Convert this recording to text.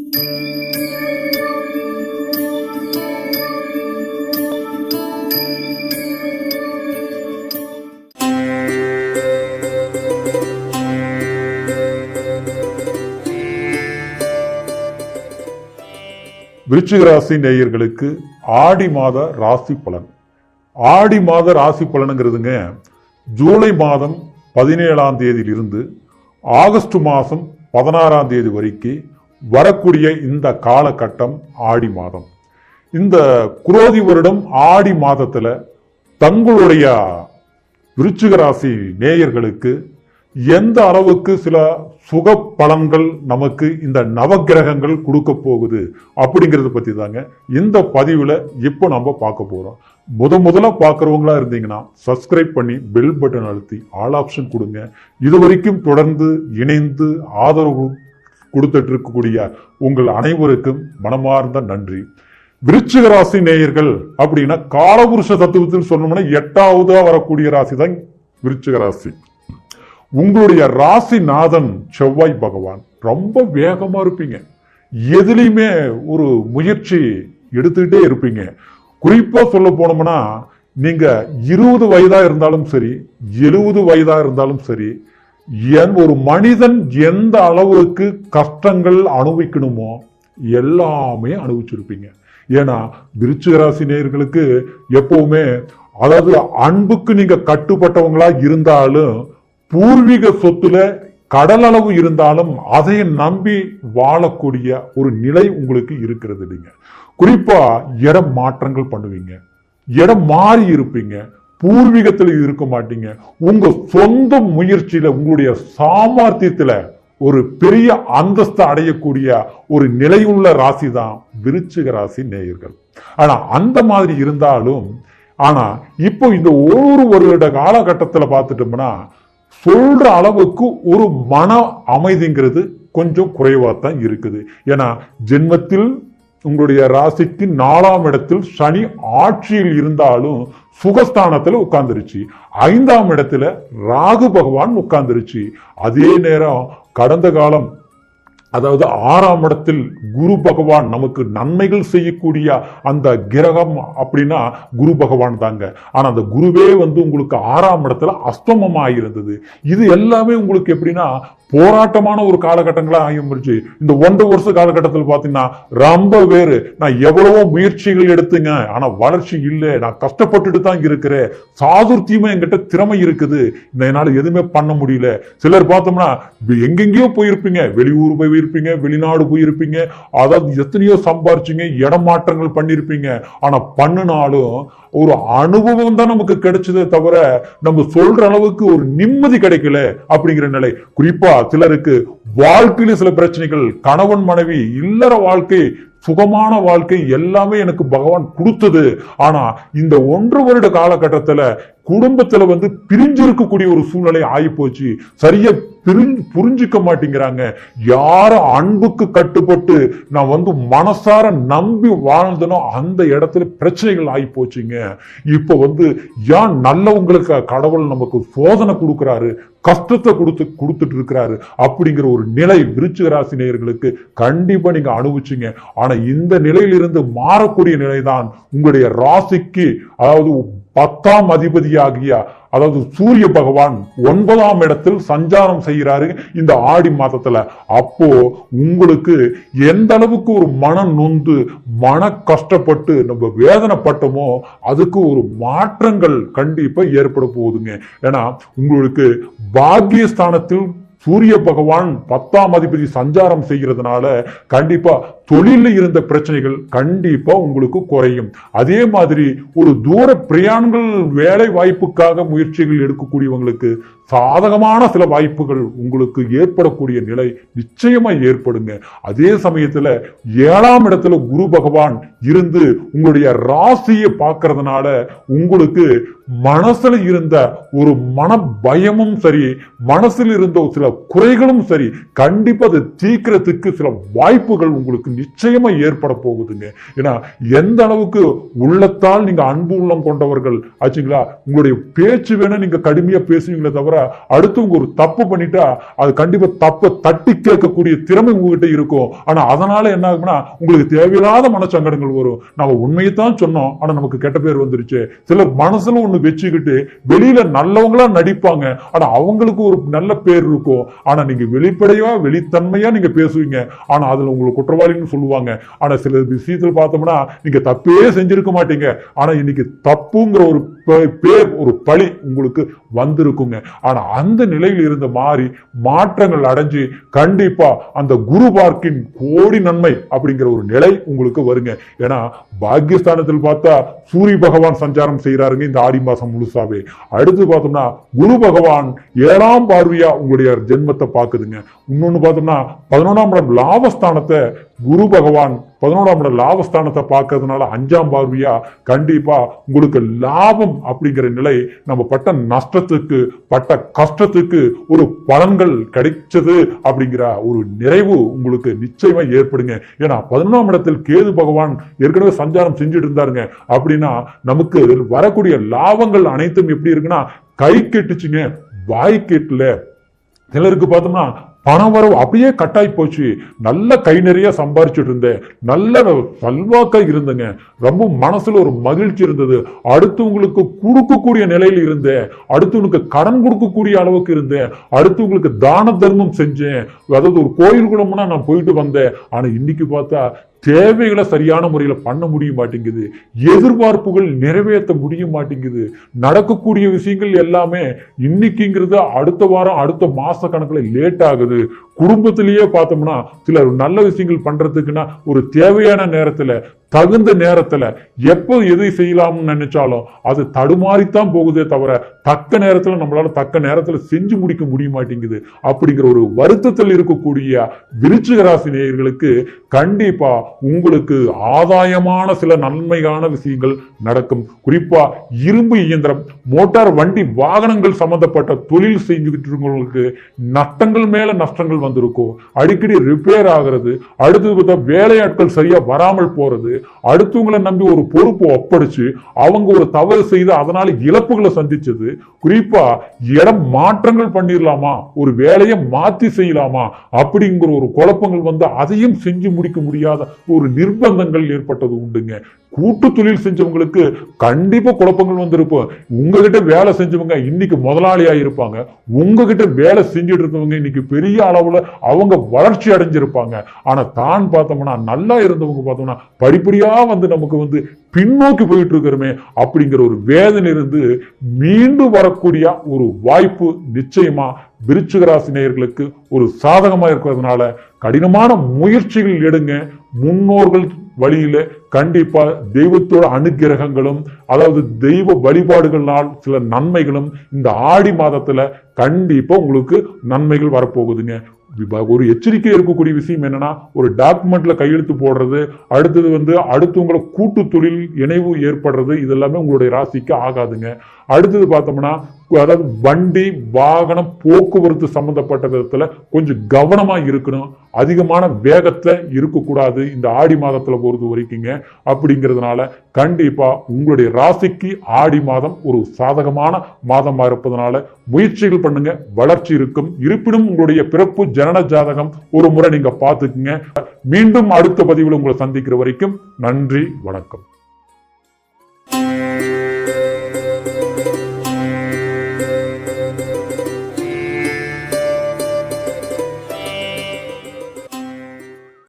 விருச்சிக ராசி நேயர்களுக்கு ஆடி மாத ராசி பலன். ஆடி மாத ராசி பலனுங்கிறதுங்க ஜூலை மாதம் 17ஆம் தேதியிலிருந்து ஆகஸ்ட் மாதம் 16ஆம் தேதி வரைக்கும் வரக்கூடிய இந்த காலகட்டம் ஆடி மாதம். இந்த குரோதி வருடம் ஆடி மாதத்துல தங்களுடைய விருச்சிக ராசி நேயர்களுக்கு எந்த அளவுக்கு சில சுக பலன்கள் நமக்கு இந்த நவகிரகங்கள் கொடுக்க போகுது அப்படிங்கறத பத்தி தாங்க இந்த பதிவுல இப்போ நம்ம பார்க்க போறோம். முதல்ல பார்க்கறவங்களா இருந்தீங்கன்னா சப்ஸ்கிரைப் பண்ணி பெல் பட்டன் அழுத்தி ஆல் ஆப்ஷன் கொடுங்க. இது வரைக்கும் தொடர்ந்து இணைந்து ஆதரவு கொடுத்துட்டு இருக்கக்கூடிய உங்கள் அனைவருக்கும் மனமார்ந்த நன்றி. விருச்சிக ராசி நேயர்கள் அப்படின்னா காலபுருஷ தத்துவத்தில் சொன்னோம்னா 8ஆவதா வரக்கூடிய ராசி தான் விருச்சிக ராசி. உங்களுடைய ராசிநாதன் செவ்வாய் பகவான். ரொம்ப வேகமா இருப்பீங்க, எதுலையுமே ஒரு முயற்சி எடுத்துக்கிட்டே இருப்பீங்க. குறிப்பா சொல்ல போனோம்னா நீங்க 20 வயதா இருந்தாலும் சரி 70 வயதா இருந்தாலும் சரி, ஒரு மனிதன் எந்த அளவுக்கு கஷ்டங்கள் அனுபவிக்கணுமோ எல்லாமே அனுபவிச்சிருப்பீங்க. ஏன்னா விருச்சிக ராசி நேயர்களுக்கு எப்பவுமே அதாவது அன்புக்கு நீங்க கட்டுப்பட்டவங்களா இருந்தாலும் பூர்வீக சொத்துல கடல் அளவு இருந்தாலும் அதை நம்பி வாழக்கூடிய ஒரு நிலை உங்களுக்கு இருக்கிறது. நீங்க குறிப்பா இடம் மாற்றங்கள் பண்ணுவீங்க, இடம் மாறி இருப்பீங்க, பூர்வீகத்துல இருக்க மாட்டீங்க. உங்க சொந்த முயற்சியில உங்களுடைய சாமர்த்தியத்துல ஒரு பெரிய அந்தஸ்து அடையக்கூடிய ஒரு நிலையுள்ள ராசி தான் விருச்சிக ராசி நேயர்கள். ஆனா அந்த மாதிரி இருந்தாலும் ஆனா இப்போ இந்த ஒரு வருட காலகட்டத்துல பார்த்துட்டோம்னா சொல்ற அளவுக்கு ஒரு மன அமைதிங்கிறது கொஞ்சம் குறைவா தான் இருக்குது. ஏன்னா ஜென்மத்தில் உங்களுடைய ராசிக்கு 4ஆம் இடத்தில் சனி ஆட்சியில் இருந்தாலும் சுகஸ்தானத்துல உட்கார்ந்துருச்சு. 5ஆம் இடத்துல ராகு பகவான் உட்கார்ந்துருச்சு. அதே நேரம் கடந்த காலம் அதாவது 6ஆம் இடத்தில் குரு பகவான் நமக்கு நன்மைகள் செய்யக்கூடிய அந்த கிரகம் அப்படின்னா குரு பகவான் தாங்க. ஆனா அந்த குருவே உங்களுக்கு 6ஆம் இடத்துல அஸ்தமமா இருந்தது. இது எல்லாமே உங்களுக்கு எப்படின்னா போராட்டமான ஒரு காலகட்டங்களா ஆகிருச்சு. இந்த 1.5 வருஷ காலகட்டத்தில் பாத்தீங்கன்னா ரொம்ப வேறு நான் எவ்வளவோ முயற்சிகள் எடுத்துங்க, ஆனா வளர்ச்சி இல்லை, நான் கஷ்டப்பட்டுட்டு தான் இருக்கிறேன், சாதுர்த்தியமா என்கிட்ட திறமை இருக்குது, என்னால எதுவுமே பண்ண முடியல. சிலர் பார்த்தோம்னா எங்கெங்கயோ போயிருப்பீங்க, வெளியூர் போயிருப்பீங்க, வெளிநாடு போயிருப்பீங்க, அதாவது எத்தனையோ சம்பாரிச்சிங்க, இடமாற்றங்கள் பண்ணிருப்பீங்க. ஆனா பண்ணினாலும் ஒரு அனுபவம் தான் நமக்கு கிடைச்சதே தவிர நம்ம சொல்ற அளவுக்கு ஒரு நிம்மதி கிடைக்கல அப்படிங்கிற நிலை. குறிப்பா சிலருக்கு வாழ்க்கையில சில பிரச்சனைகள், கணவன் மனைவி இல்லற வாழ்க்கை சுகமான வாழ்க்கை எல்லாமே எனக்கு பகவான் கொடுத்தது. ஆனா இந்த 1 வருட காலகட்டத்துல குடும்பத்துல பிரிஞ்சு இருக்கக்கூடிய ஒரு சூழ்நிலை ஆகி போச்சு. சரியா புரிஞ்சுக்க மாட்டேங்கிறாங்க. யாரும் அன்புக்கு கட்டுப்பட்டு நான் மனசார நம்பி வாழ்ந்தனோ அந்த இடத்துல பிரச்சனைகள் ஆகி போச்சுங்க. இப்ப ஏன் நல்லவங்களுக்கு கடவுள் நமக்கு சோதனை கொடுக்கிறாரு, கஷ்டத்தை கொடுத்துட்டு இருக்கிறாரு அப்படிங்கிற ஒரு நிலை விருச்சிக ராசி நேயர்களுக்கு கண்டிப்பா நீங்க அனுபவிச்சீங்க. ஆனா இந்த நிலையிலிருந்து மாறக்கூடிய நிலைதான் உங்களுடைய ராசிக்கு அதாவது 10ஆம் அதிபதியாகிய அதாவது சூரிய பகவான் 9ஆம் இடத்தில் சஞ்சாரம் செய்கிறாரு இந்த ஆடி மாதத்துல. அப்போ உங்களுக்கு எந்த அளவுக்கு ஒரு மன நொந்து மன கஷ்டப்பட்டு நம்ம வேதனைப்பட்டோமோ அதுக்கு ஒரு மாற்றங்கள் கண்டிப்பா ஏற்பட போகுதுங்க. ஏன்னா உங்களுக்கு பாக்கியஸ்தானத்தில் சூரிய பகவான் 10ஆம் அதிபதி சஞ்சாரம் செய்கிறதுனால கண்டிப்பா தொழில இருந்த பிரச்சனைகள் கண்டிப்பா உங்களுக்கு குறையும். அதே மாதிரி ஒரு தூர பிரயாணங்கள் வேலை வாய்ப்புக்காக முயற்சிகள் எடுக்கக்கூடியவங்களுக்கு சாதகமான சில வாய்ப்புகள் உங்களுக்கு ஏற்படக்கூடிய நிலை நிச்சயமா ஏற்படுங்க. அதே சமயத்துல 7ஆம் இடத்துல குரு பகவான் இருந்து உங்களுடைய ராசியை பார்க்கறதுனால உங்களுக்கு மனசுல இருந்த ஒரு மன பயமும் சரி, மனசில் இருந்த சில குறைகளும் சரி, கண்டிப்பா அதை தீர்க்கிறதுக்கு சில வாய்ப்புகள் உங்களுக்கு நிச்சயமா ஏற்பட போகுதுங்க. ஏன்னா எந்த அளவுக்கு உள்ளத்தால் நீங்க அன்பு உள்ளம் கொண்டவர்கள் ஆச்சுங்களா, உங்களுடைய பேச்சு வேணா நீங்க கடுமையா பேசுவீங்களே தவிர அடுத்தவங்க ஒரு தப்பு பண்ணிட்டா அது கண்டிப்பா தப்பை தட்டி கேட்கக்கூடிய திறமை உங்ககிட்ட இருக்கும். ஆனா அதனால என்ன ஆகும்னா உங்களுக்கு தேவையில்லாத மனச்சங்கடங்கள் வரும். நம்ம உண்மையைத்தான் சொன்னோம், ஆனா நமக்கு கெட்ட பேர் வந்துருச்சு. சிலர் மனசுல ஒண்ணு வச்சுக்கிட்டு வெளியில நல்லவங்களா நடிப்பாங்க, ஆனா அவங்களுக்கு ஒரு நல்ல பேர் இருக்கும். ஆனா நீங்க வெளிப்படையா வெளித்தன்மையா நீங்க பேசுவீங்க, ஆனா அதுல உங்களுக்கு குற்றவாளின்னு சொல்லுவாங்க. ஆனா சில விஷயத்துல பார்த்தோம்னா நீங்க தப்பே செஞ்சிருக்க மாட்டீங்க, ஆனா இன்னைக்கு தப்புங்கிற ஒரு பேர் ஒரு பழி உங்களுக்கு வந்திருக்குங்க. ஆனா அந்த நிலையில் இருந்த மாறி மாற்றங்கள் அடைஞ்சு கண்டிப்பா அந்த குரு பார்க்கின் கோடி நன்மை அப்படிங்கிற ஒரு நிலை உங்களுக்கு வருங்க. ஏன்னா பாகிஸ்தானத்தில் பார்த்தா சூரிய பகவான் சஞ்சாரம் செய்யறாருங்க இந்த ஆடி மாசம் முழுசாவே. அடுத்து பார்த்தோம்னா குரு பகவான் 7ஆம் பார்வையா உங்களுடைய ஜென்மத்தை பாக்குதுங்க. இன்னொன்னு பார்த்தோம்னா 11ஆம் இடம் லாபஸ்தானத்தை குரு பகவான் 11ஆம் இடம் லாபஸ்தானத்தை பார்க்கறதுனால 5ஆம் பார்வையா கண்டிப்பா உங்களுக்கு லாபம் அப்படிங்கிற நிலை, நம்ம பட்ட நஷ்டத்துக்கு பட்ட கஷ்டத்துக்கு ஒரு பலன்கள் கிடைச்சது அப்படிங்கிற ஒரு நிறைவு உங்களுக்கு நிச்சயமா ஏற்படுங்க. ஏன்னா 11ஆம் இடத்தில் கேது பகவான் ஏற்கனவே சஞ்சாரம் செஞ்சுட்டு இருந்தாருங்க. அப்படின்னா நமக்கு வரக்கூடிய லாபங்கள் அனைத்தும் எப்படி இருக்குன்னா கை கெட்டுச்சுங்க, வாய் கெட்டல. சிலருக்கு பார்த்தோம்னா பணவரவு அப்படியே கட்டாய் போச்சு. நல்ல கை நிறைய சம்பாரிச்சுட்டு இருந்தேன், நல்ல செல்வாக்கா இருந்தேங்க, ரொம்ப மனசுல ஒரு மகிழ்ச்சி இருந்தது, அடுத்தவங்களுக்கு கொடுக்கக்கூடிய நிலையில் இருந்தேன், அடுத்தவங்களுக்கு கடன் கொடுக்கக்கூடிய அளவுக்கு இருந்தேன், அடுத்தவங்களுக்கு தான தர்மம் செஞ்சேன், அதாவது ஒரு கோயில் குளம்னா நான் போயிட்டு வந்தேன். ஆனா இன்னைக்கு பார்த்தா தேவைகளை சரியான முறையில பண்ண முடிய மாட்டேங்குது, எதிர்பார்ப்புகள் நிறைவேற்ற முடிய மாட்டேங்குது. நடக்கக்கூடிய விஷயங்கள் எல்லாமே இன்னைக்குங்கிறது அடுத்த வாரம் அடுத்த மாச கணக்குல லேட் ஆகுது. குடும்பத்திலேயே பார்த்தோம்னா சிலர் நல்ல விஷயங்கள் பண்றதுக்குன்னா ஒரு தேவையான நேரத்துல தகுந்த நேரத்துல எப்போ எதை செய்யலாம்னு நினைச்சாலும் அது தடுமாறித்தான் போகுதே தவிர தக்க நேரத்துல நம்மளால தக்க நேரத்துல செஞ்சு முடிக்க முடிய மாட்டேங்குது. அப்படிங்கிற ஒரு வருத்தத்தில் இருக்கக்கூடிய விருச்சிக ராசி நேயர்களுக்கு கண்டிப்பா உங்களுக்கு ஆதாயமான சில நன்மையான விஷயங்கள் நடக்கும். குறிப்பா இரும்பு இயந்திரம், மோட்டார் வண்டி வாகனங்கள் சம்பந்தப்பட்ட தொழில் செஞ்சுக்கிட்டு இருக்கவங்களுக்கு நஷ்டங்கள் மேல நஷ்டங்கள் வந்திருக்கும். அடிக்கடி ரிப்பேர் ஆகிறது, அடுத்தது பார்த்தா வேலையாட்கள் சரியா வராமல் போறது, அடுத்தவங்களை நம்பி ஒரு பொறுப்பு ஒப்படைச்சு அவங்க ஒரு தவறு செய்து அதனால இழப்புகளை சந்திச்சது. குறிப்பா இடம் மாற்றங்கள் பண்ணிடலாமா, ஒரு வேலையை மாத்தி செய்யலாமா அப்படிங்கிற ஒரு குழப்பங்கள் வந்து அதையும் செஞ்சு முடிக்க முடியாத ஒரு நிர்பந்தங்கள் ஏற்பட்டது உண்டுங்க. கூட்டு தொழில் செஞ்சவங்களுக்கு கண்டிப்பா குழப்பங்கள் வந்திருப்போம். உங்ககிட்ட வேலை செஞ்சவங்க இன்னைக்கு முதலாளியா இருப்பாங்க, உங்ககிட்ட வேலை செஞ்சுட்டு இருந்தவங்க இன்னைக்கு பெரிய அளவுல அவங்க வளர்ச்சி அடைஞ்சிருப்பாங்க. ஆனா தான் பார்த்தோம்னா நல்லா இருந்தவங்க பார்த்தோம்னா படிப்படியா வந்து நமக்கு வந்து பின்னோக்கி போயிட்டு இருக்கிறோமே அப்படிங்கிற ஒரு வேதனை இருந்து மீண்டும் வரக்கூடிய ஒரு வாய்ப்பு நிச்சயமா விருச்சிக ராசி நேயர்களுக்கு ஒரு சாதகமா இருக்கிறதுனால கடினமான முயற்சிகள் எடுங்க. முன்னோர்கள் வழியில கண்டிப்பா தெய்வத்தோட அனுகிரகங்களும் அதாவது தெய்வ வழிபாடுகளால் சில நன்மைகளும் இந்த ஆடி மாதத்துல கண்டிப்பா உங்களுக்கு நன்மைகள் வரப்போகுதுங்க. ஒரு எச்சரிக்கை இருக்கக்கூடிய விஷயம் என்னன்னா, ஒரு டாக்குமெண்ட்ல கையெழுத்து போடுறது, அடுத்தது வந்து அடுத்தவங்களை கூட்டு தொழில் இணைவு ஏற்படுறது, இதெல்லாமே உங்களுடைய ராசிக்கு ஆகாதுங்க. அடுத்தது பார்த்தோம்னா அதாவது வண்டி வாகனம் போக்குவரத்து சம்பந்தப்பட்ட விதத்துல கொஞ்சம் கவனமா இருக்கணும். அதிகமான வேகத்தை இருக்கக்கூடாது இந்த ஆடி மாதத்துல பொறுத்த வரைக்குங்க. அப்படிங்கிறதுனால கண்டிப்பா உங்களுடைய ராசிக்கு ஆடி மாதம் ஒரு சாதகமான மாதமா இருப்பதனால முயற்சிகள் பண்ணுங்க, வளர்ச்சி இருக்கும். இருப்பினும் உங்களுடைய பிறப்பு ஜனன ஜாதகம் ஒரு முறை நீங்க பார்த்துக்குங்க. மீண்டும் அடுத்த பதிவில் உங்களை சந்திக்கிற வரைக்கும் நன்றி, வணக்கம்.